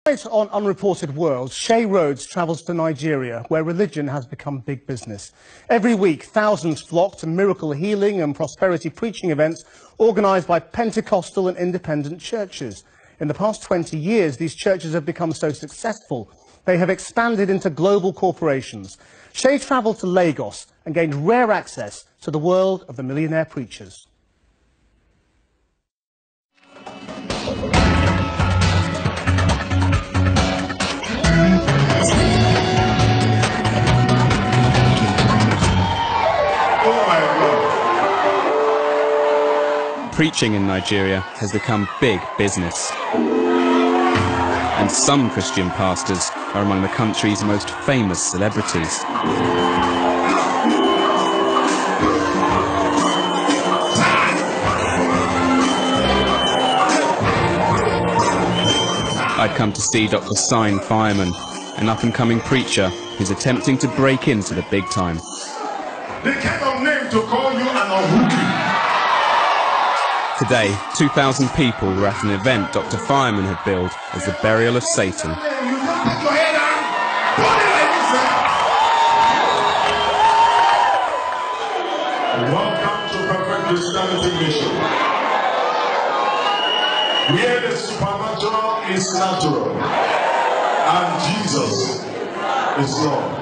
On Unreported World, Shay Rhodes travels to Nigeria, where religion has become big business. Every week, thousands flock to miracle healing and prosperity preaching events organised by Pentecostal and independent churches. In the past 20 years, these churches have become so successful, they have expanded into global corporations. Shay travelled to Lagos and gained rare access to the world of the millionaire preachers. Preaching in Nigeria has become big business. And some Christian pastors are among the country's most famous celebrities. I'd come to see Dr. Sign Fireman, an up-and-coming preacher who's attempting to break into the big time. The kind of name to call you an Ohuki. Today, 2,000 people were at an event Dr. Fireman had billed as the burial of Satan. Welcome to Perfect Christianity Mission, where the supernatural is natural and Jesus is Lord.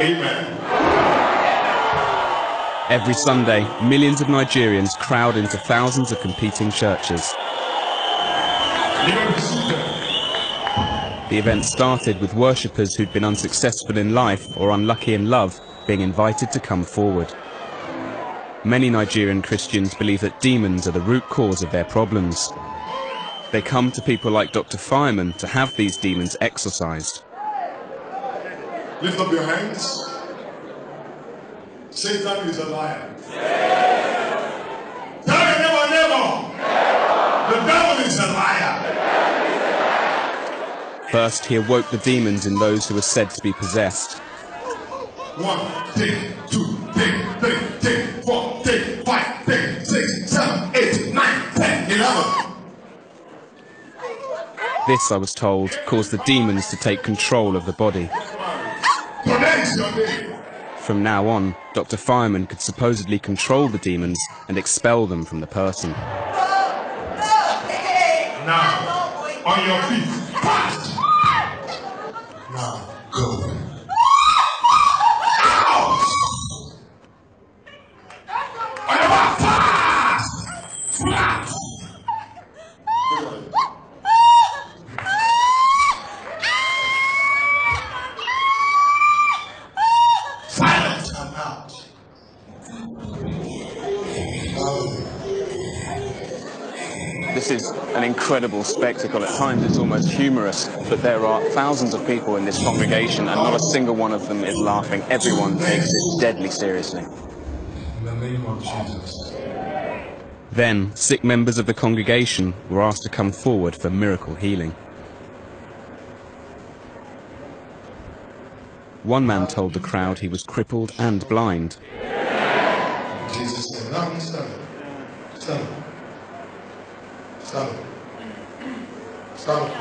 Amen. Every Sunday, millions of Nigerians crowd into thousands of competing churches. The event started with worshippers who'd been unsuccessful in life or unlucky in love being invited to come forward. Many Nigerian Christians believe that demons are the root cause of their problems. They come to people like Dr. Fireman to have these demons exorcised. Lift up your hands. Satan is a liar. Tell your neighbor, the devil is a liar. First, he awoke the demons in those who were said to be possessed. 1, take 2, take 3, take 4, take 5, take 6, 7, 8, 9, 10, 11. This, I was told, caused the demons to take control of the body. Today is your day. From now on, Dr. Fireman could supposedly control the demons and expel them from the person. Now, on your feet, fast. Now, go. Out. On your back, fast. Flat. Silent and out. This is an incredible spectacle. At times it's almost humorous, but there are thousands of people in this congregation and not a single one of them is laughing. Everyone takes it deadly seriously. In the name of Jesus. Then, sick members of the congregation were asked to come forward for miracle healing. One man told the crowd he was crippled and blind. Jesus said, now stand up. Stand up. Stand up. Stand up.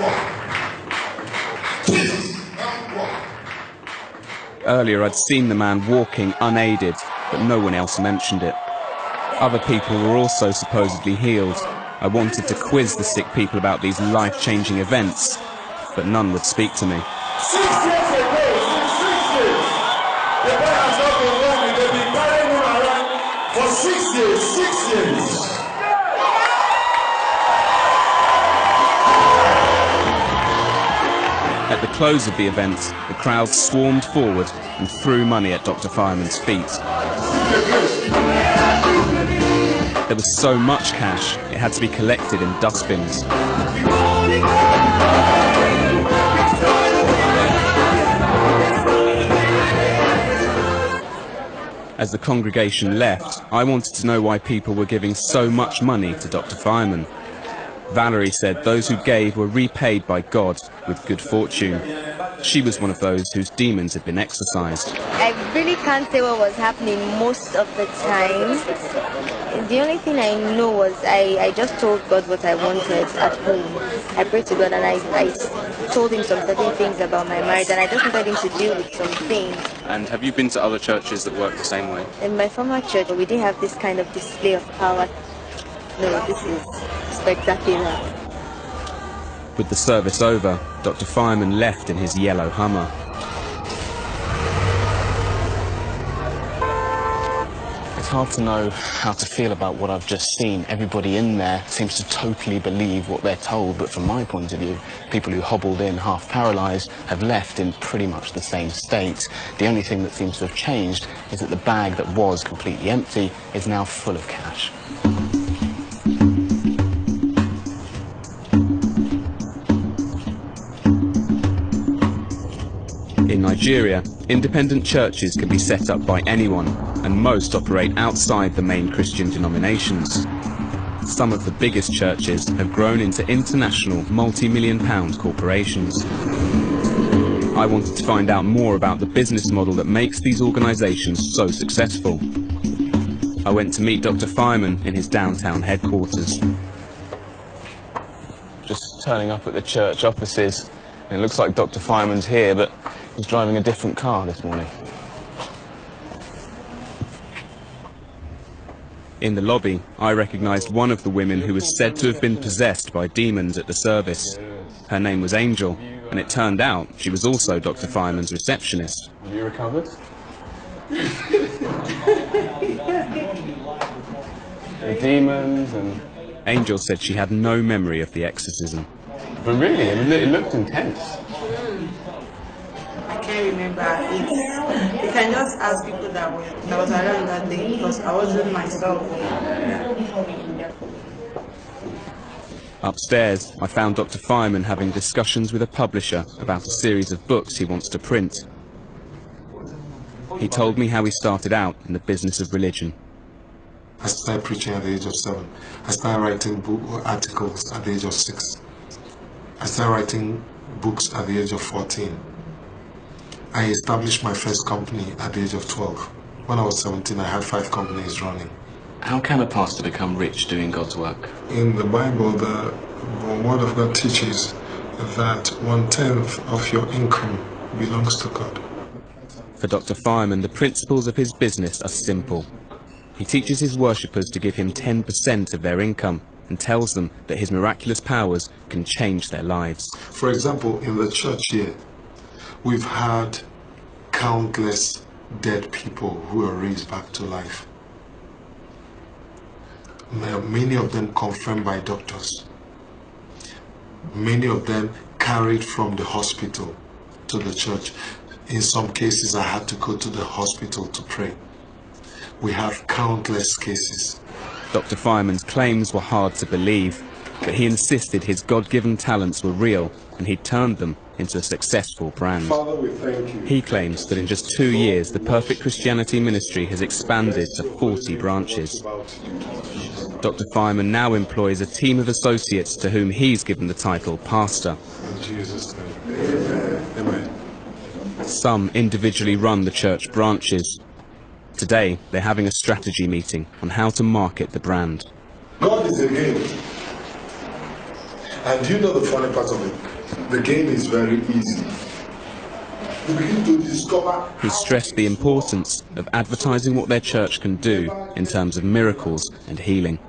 Walk. Jesus, now walk. Earlier I'd seen the man walking unaided, but no one else mentioned it. Other people were also supposedly healed. I wanted to quiz the sick people about these life-changing events, but none would speak to me. 6 years ago, 6 years, the boy has not been walking. They've been carrying him around for 6 years, 6 years. At the close of the event, the crowd swarmed forward and threw money at Dr. Fireman's feet. There was so much cash, it had to be collected in dustbins. As the congregation left, I wanted to know why people were giving so much money to Dr. Fireman. Valerie said those who gave were repaid by God with good fortune. She was one of those whose demons had been exorcised. I really can't say what was happening most of the time. The only thing I know was I just told God what I wanted at home. I prayed to God and I told him some certain things about my marriage, and I just wanted him to deal with some things. And have you been to other churches that work the same way? In my former church, we didn't have this kind of display of power. No, this is spectacular. With the service over, Dr. Fireman left in his yellow Hummer. It's hard to know how to feel about what I've just seen. Everybody in there seems to totally believe what they're told, but from my point of view, people who hobbled in half paralysed have left in pretty much the same state. The only thing that seems to have changed is that the bag that was completely empty is now full of cash. In Nigeria, independent churches can be set up by anyone, and most operate outside the main Christian denominations. Some of the biggest churches have grown into international multi-million-pound corporations. I wanted to find out more about the business model that makes these organisations so successful. I went to meet Dr. Fireman in his downtown headquarters. Just turning up at the church offices. It looks like Dr. Fireman's here, but he's driving a different car this morning. In the lobby, I recognised one of the women who was said to have been possessed by demons at the service. Her name was Angel, and it turned out she was also Dr. Fireman's receptionist. Have you recovered? The demons and... Angel said she had no memory of the exorcism. But really, it looked intense. I can't remember it. You can just ask people that was around that day, because I wasn't myself. Upstairs, I found Dr. Fireman having discussions with a publisher about a series of books he wants to print. He told me how he started out in the business of religion. I started preaching at the age of 7. I started writing articles at the age of 6. I started writing books at the age of 14. I established my first company at the age of 12. When I was 17, I had 5 companies running. How can a pastor become rich doing God's work? In the Bible, the Word of God teaches that 1/10 of your income belongs to God. For Dr. Fireman, the principles of his business are simple. He teaches his worshippers to give him 10% of their income and tells them that his miraculous powers can change their lives. For example, in the church here, we've had countless dead people who are raised back to life. Many of them confirmed by doctors. Many of them carried from the hospital to the church. In some cases, I had to go to the hospital to pray. We have countless cases. Dr. Fireman's claims were hard to believe, but he insisted his God-given talents were real and he'd turned them into a successful brand. Father, we thank you. He claims that in just 2 years, the Perfect Christianity ministry has expanded to 40 branches. Dr. Fireman now employs a team of associates to whom he's given the title pastor. In Jesus' name. Amen. Some individually run the church branches. Today, they're having a strategy meeting on how to market the brand. God is a game. And you know the funny part of it? The game is very easy. You begin to discover... He stressed the importance of advertising what their church can do in terms of miracles and healing.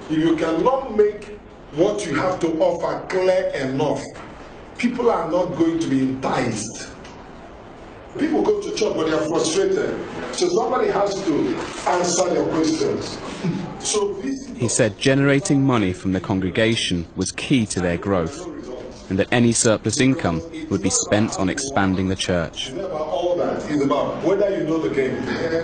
If you cannot make what you have to offer clear enough, people are not going to be enticed. People go to church but they are frustrated. So somebody has to answer their questions. He said generating money from the congregation was key to their growth, and that any surplus income would be spent on expanding the church.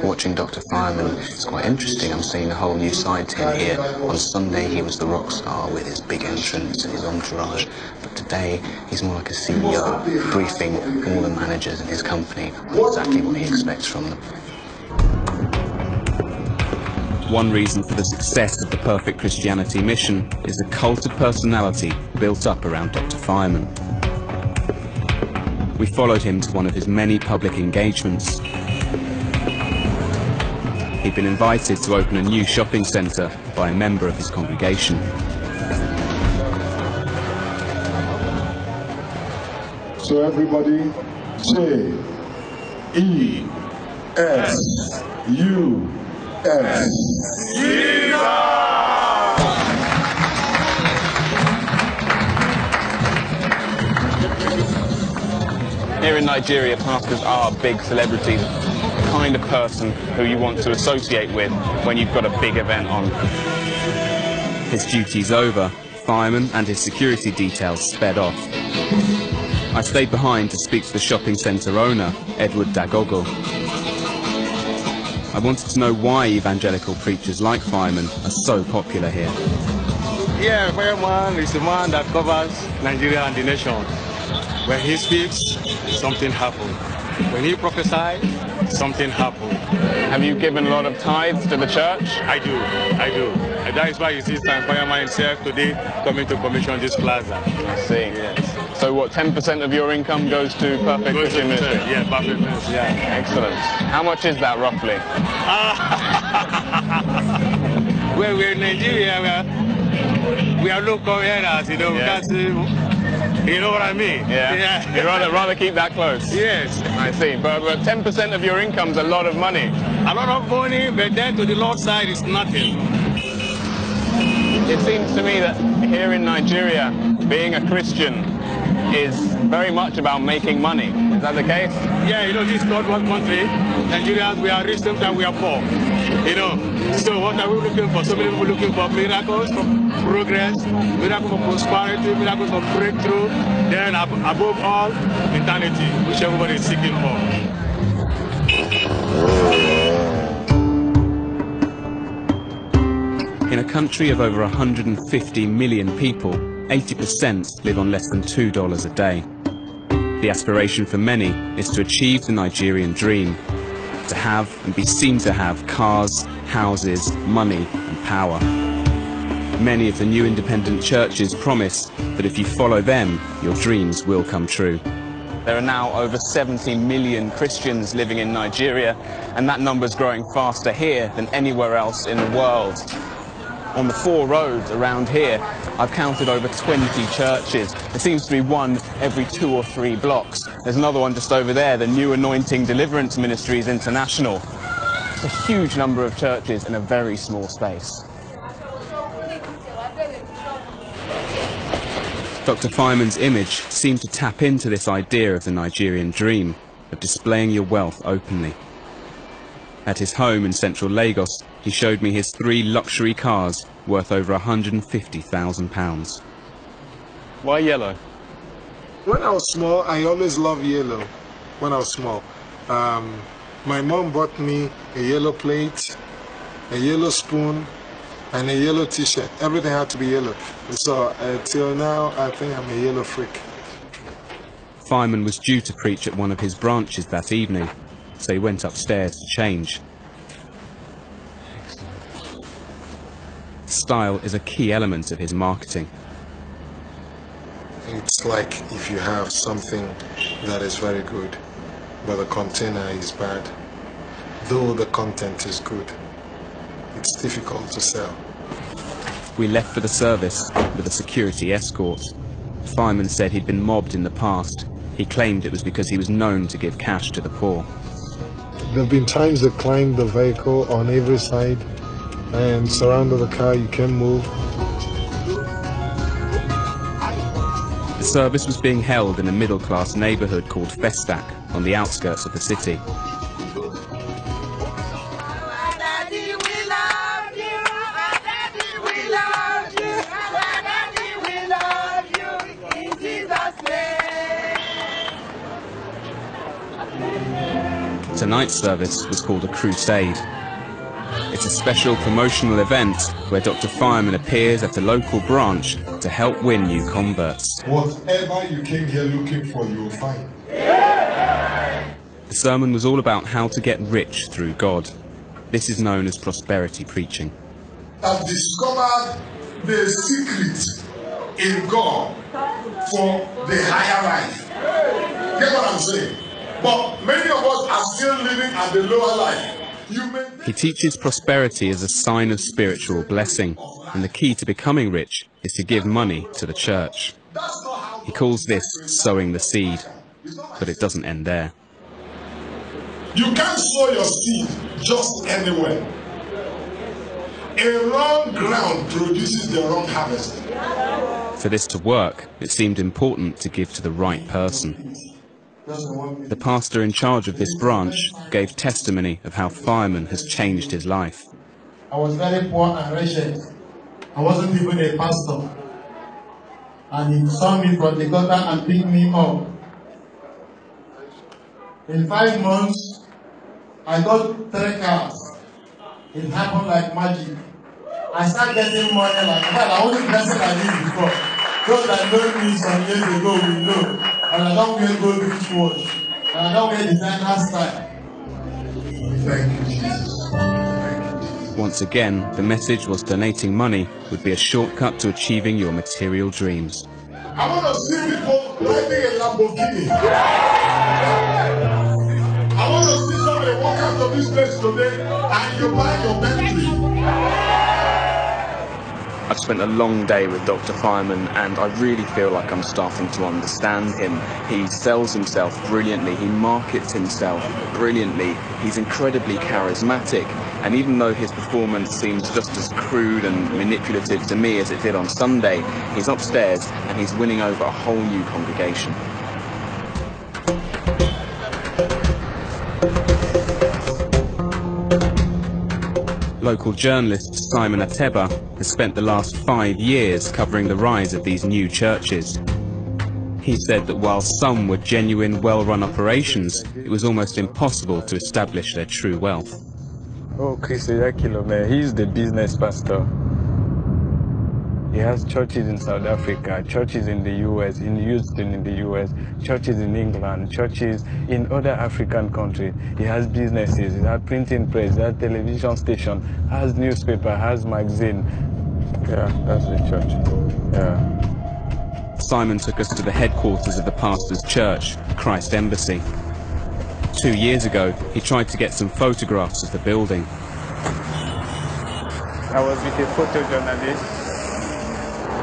Watching Dr. Fireman is quite interesting. I'm seeing a whole new side to him here. On Sunday he was the rock star with his big entrance and his entourage, but today he's more like a CEO, briefing all the managers in his company on exactly what he expects from them. One reason for the success of the Perfect Christianity mission is the cult of personality built up around Dr. Fireman. We followed him to one of his many public engagements. He'd been invited to open a new shopping centre by a member of his congregation. So everybody say E-S-U-S. Here in Nigeria, pastors are big celebrities, the kind of person who you want to associate with when you've got a big event on. His duties over, fireman and his security details sped off. I stayed behind to speak to the shopping centre owner, Edward Dagogo. I wanted to know why evangelical preachers like firemen are so popular here. Yeah, fireman is the man that covers Nigeria and the nation. When he speaks, something happens. When he prophesies, something happens. Have you given a lot of tithes to the church? I do. And that is why you see some fireman himself today coming to commission this plaza. I see. Yes. So what, 10% of your income goes to Perfect Christian Ministry? Yeah, Perfect Ministry, yeah. Excellent. How much is that roughly? Well, we're in Nigeria, we are local areas, you know, Yeah. because, you know what I mean? Yeah. You'd rather keep that close? Yes. I see. But 10% of your income's a lot of money. A lot of money, but then to the Lord's side is nothing. It seems to me that here in Nigeria, being a Christian is very much about making money. Is that the case? Yeah, you know, this is not one country. Nigerians, we are rich, sometimes we are poor. You know, so what are we looking for? So many people looking for miracles, for progress, miracles for prosperity, miracles for breakthrough, then above all, eternity, which everybody is seeking for. In a country of over 150 million people, 80% live on less than $2 a day. The aspiration for many is to achieve the Nigerian dream, to have and be seen to have cars, houses, money and power. Many of the new independent churches promise that if you follow them, your dreams will come true. There are now over 70 million Christians living in Nigeria, and that number's growing faster here than anywhere else in the world. On the 4 roads around here, I've counted over 20 churches. There seems to be one every 2 or 3 blocks. There's another one just over there, the New Anointing Deliverance Ministries International. It's a huge number of churches in a very small space. Dr. Fireman's image seemed to tap into this idea of the Nigerian dream, of displaying your wealth openly. At his home in central Lagos, he showed me his 3 luxury cars worth over £150,000. Why yellow? When I was small, I always loved yellow. When I was small, my mom bought me a yellow plate, a yellow spoon, and a yellow t-shirt. Everything had to be yellow. So till now, I think I'm a yellow freak. Fireman was due to preach at one of his branches that evening, so he went upstairs to change. Style is a key element of his marketing. It's like if you have something that is very good, but the container is bad. Though the content is good, it's difficult to sell. We left for the service with a security escort. Fireman said he'd been mobbed in the past. He claimed it was because he was known to give cash to the poor. There have been times they climbed the vehicle on every side and surrounded the car. You can't move. The service was being held in a middle-class neighbourhood called Festac on the outskirts of the city. Tonight's service was called a crusade. It's a special promotional event where Dr. Fireman appears at a local branch to help win new converts. Whatever you came here looking for, you will find. The sermon was all about how to get rich through God. This is known as prosperity preaching. I've discovered the secret in God for the higher life. Get what I'm saying? But many of us are still living at the lower life. He teaches prosperity as a sign of spiritual blessing, and the key to becoming rich is to give money to the church. He calls this sowing the seed, but it doesn't end there. You can't sow your seed just anywhere. A wrong ground produces the wrong harvest. For this to work, it seemed important to give to the right person. The pastor in charge of this branch gave testimony of how Fireman has changed his life. I was very poor and wretched. I wasn't even a pastor. And he saw me from the gutter and picked me up. In 5 months, I got 3 cars. It happened like magic. I started getting money like that. I wasn't dressing like this before. Those that know me some years ago will know. And I don't wear gold wristwatch. And I don't wear designer style. Thank you, Jesus. Thank you. Once again, the message was donating money would be a shortcut to achieving your material dreams. I want to see people driving a Lamborghini. I want to see somebody walk out of this place today and you buy your Bentley. I've spent a long day with Dr. Fireman and I really feel like I'm starting to understand him. He sells himself brilliantly, he markets himself brilliantly, he's incredibly charismatic, and even though his performance seems just as crude and manipulative to me as it did on Sunday, he's upstairs and he's winning over a whole new congregation. Local journalist Simon Ateba has spent the last 5 years covering the rise of these new churches. He said that while some were genuine, well-run operations, it was almost impossible to establish their true wealth. Oh, Chris Yakilo, man, he's the business pastor. He has churches in South Africa, churches in the US, in Houston in the US, churches in England, churches in other African countries. He has businesses, he has printing press, he has television station, has newspaper, has magazine. Yeah, that's the church. Yeah. Simon took us to the headquarters of the pastor's church, Christ Embassy. 2 years ago, he tried to get some photographs of the building. I was with a photojournalist,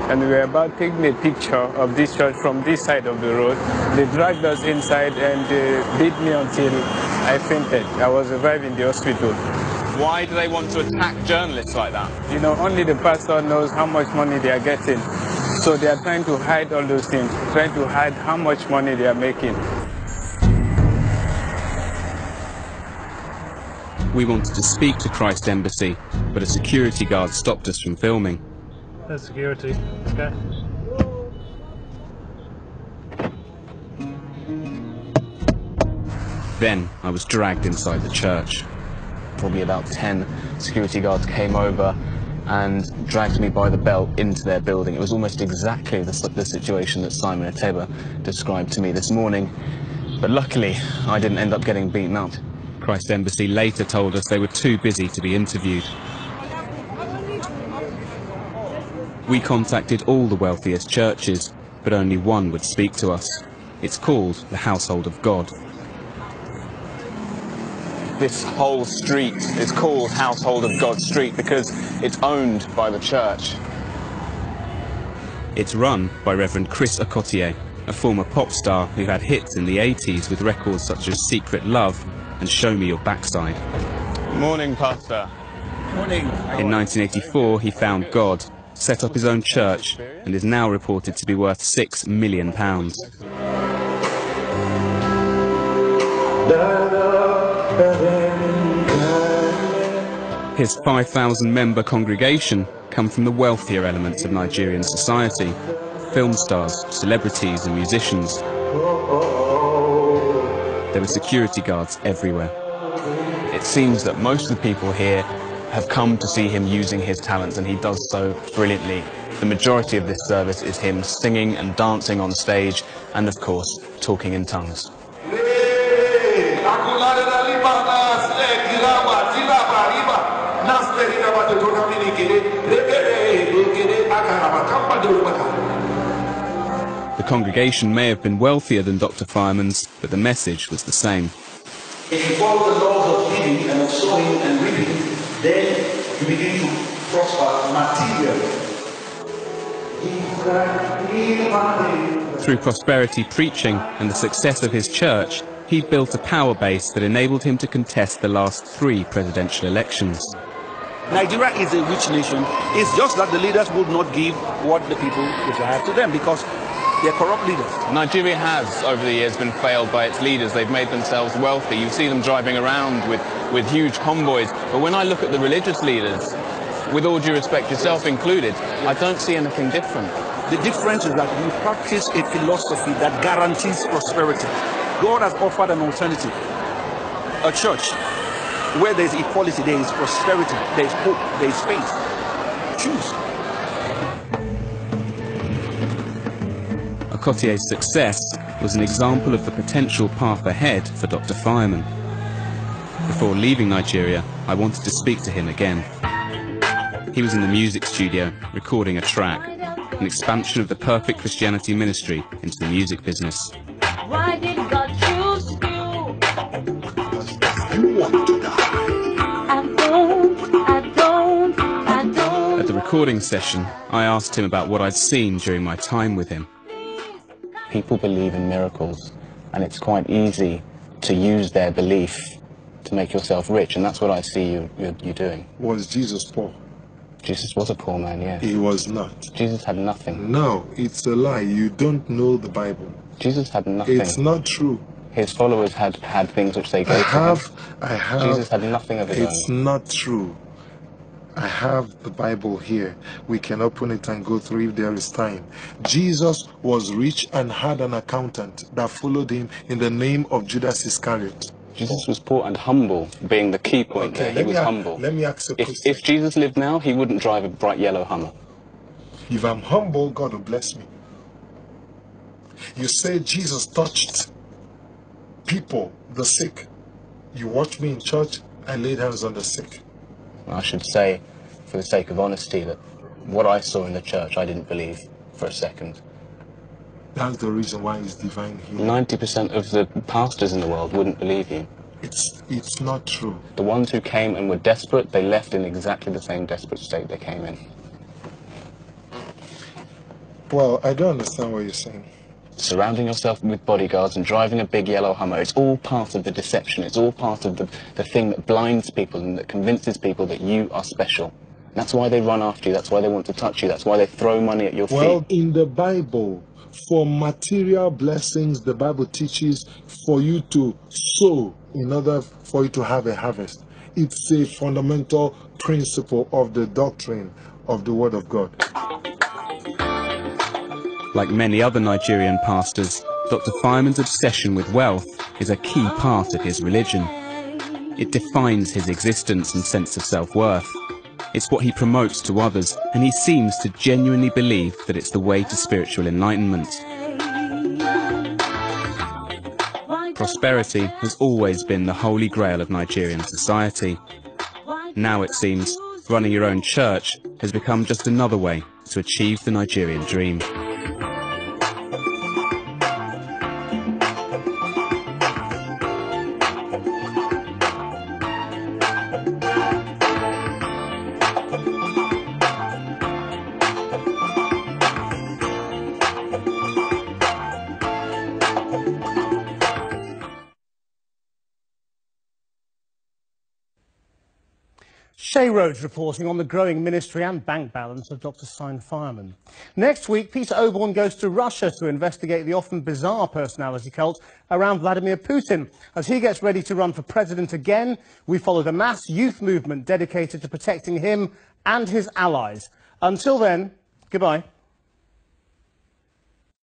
and we were about taking a picture of this church from this side of the road. They dragged us inside and beat me until I fainted. I was revived in the hospital. Why do they want to attack journalists like that? You know, only the pastor knows how much money they are getting. So they are trying to hide all those things, trying to hide how much money they are making. We wanted to speak to Christ Embassy, but a security guard stopped us from filming. That's security. Okay. Then I was dragged inside the church. Probably about 10 security guards came over and dragged me by the belt into their building. It was almost exactly the situation that Simon Ateba described to me this morning. But luckily, I didn't end up getting beaten up. Christ Embassy later told us they were too busy to be interviewed. We contacted all the wealthiest churches, but only one would speak to us. It's called the Household of God. This whole street is called Household of God Street because it's owned by the church. It's run by Reverend Chris Okotie, a former pop star who had hits in the 80s with records such as Secret Love and Show Me Your Backside. Morning, Pastor. Morning. In 1984, he found God, set up his own church, and is now reported to be worth £6 million. His 5,000-member congregation come from the wealthier elements of Nigerian society, film stars, celebrities and musicians. There were security guards everywhere. It seems that most of the people here have come to see him using his talents, and he does so brilliantly. The majority of this service is him singing and dancing on stage, and of course, talking in tongues. congregation may have been wealthier than Dr. Fireman's, but the message was the same. If you follow the laws of giving and of sowing and reaping, then you begin to prosper materially. Through prosperity preaching and the success of his church, he'd built a power base that enabled him to contest the last 3 presidential elections. Nigeria is a rich nation. It's just that the leaders would not give what the people desire to them because they're corrupt leaders. Nigeria has, over the years, been failed by its leaders. They've made themselves wealthy. You see them driving around with huge convoys. But when I look at the religious leaders, with all due respect, yourself included, I don't see anything different. The difference is that we practice a philosophy that guarantees prosperity. God has offered an alternative. A church where there is equality, there is prosperity, there is hope, there is faith. Choose. Okotie's success was an example of the potential path ahead for Dr. Fireman. Before leaving Nigeria, I wanted to speak to him again. He was in the music studio, recording a track, an expansion of the Perfect Christianity ministry into the music business. Why did God choose you? You want to die. I don't. At the recording session, I asked him about what I'd seen during my time with him. People believe in miracles, and it's quite easy to use their belief to make yourself rich, and that's what I see you doing. Was Jesus poor? Jesus was a poor man, yes. He was not. Jesus had nothing. No, it's a lie. You don't know the Bible. Jesus had nothing. It's not true. His followers had things which they gave to him. I have. Jesus had nothing of his own. It's not true. I have the Bible here. We can open it and go through if there is time. Jesus was rich and had an accountant that followed him in the name of Judas Iscariot. Jesus was poor and humble, being the key point there. He was humble. Let me ask a question. If Jesus lived now, he wouldn't drive a bright yellow Hummer. If I'm humble, God will bless me. You say Jesus touched people, the sick. You watch me in church, I laid hands on the sick. I should say, for the sake of honesty, that what I saw in the church, I didn't believe for a second. That's the reason why it's divine healing. 90% of the pastors in the world wouldn't believe you. It's not true. The ones who came and were desperate, they left in exactly the same desperate state they came in. Well, I don't understand what you're saying. Surrounding yourself with bodyguards and driving a big yellow Hummer, it's all part of the deception. It's all part of the thing that blinds people and that convinces people that you are special. And that's why they run after you. That's why they want to touch you. That's why they throw money at your feet. Well, in the Bible, for material blessings, the Bible teaches for you to sow in order for you to have a harvest. It's a fundamental principle of the doctrine of the Word of God. Like many other Nigerian pastors, Dr. Fireman's obsession with wealth is a key part of his religion. It defines his existence and sense of self-worth. It's what he promotes to others, and he seems to genuinely believe that it's the way to spiritual enlightenment. Prosperity has always been the holy grail of Nigerian society. Now it seems, running your own church has become just another way to achieve the Nigerian dream. Shay Rhodes reporting on the growing ministry and bank balance of Dr. Stein Fireman. Next week, Peter Oborne goes to Russia to investigate the often bizarre personality cult around Vladimir Putin. As he gets ready to run for president again, we follow the mass youth movement dedicated to protecting him and his allies. Until then, goodbye.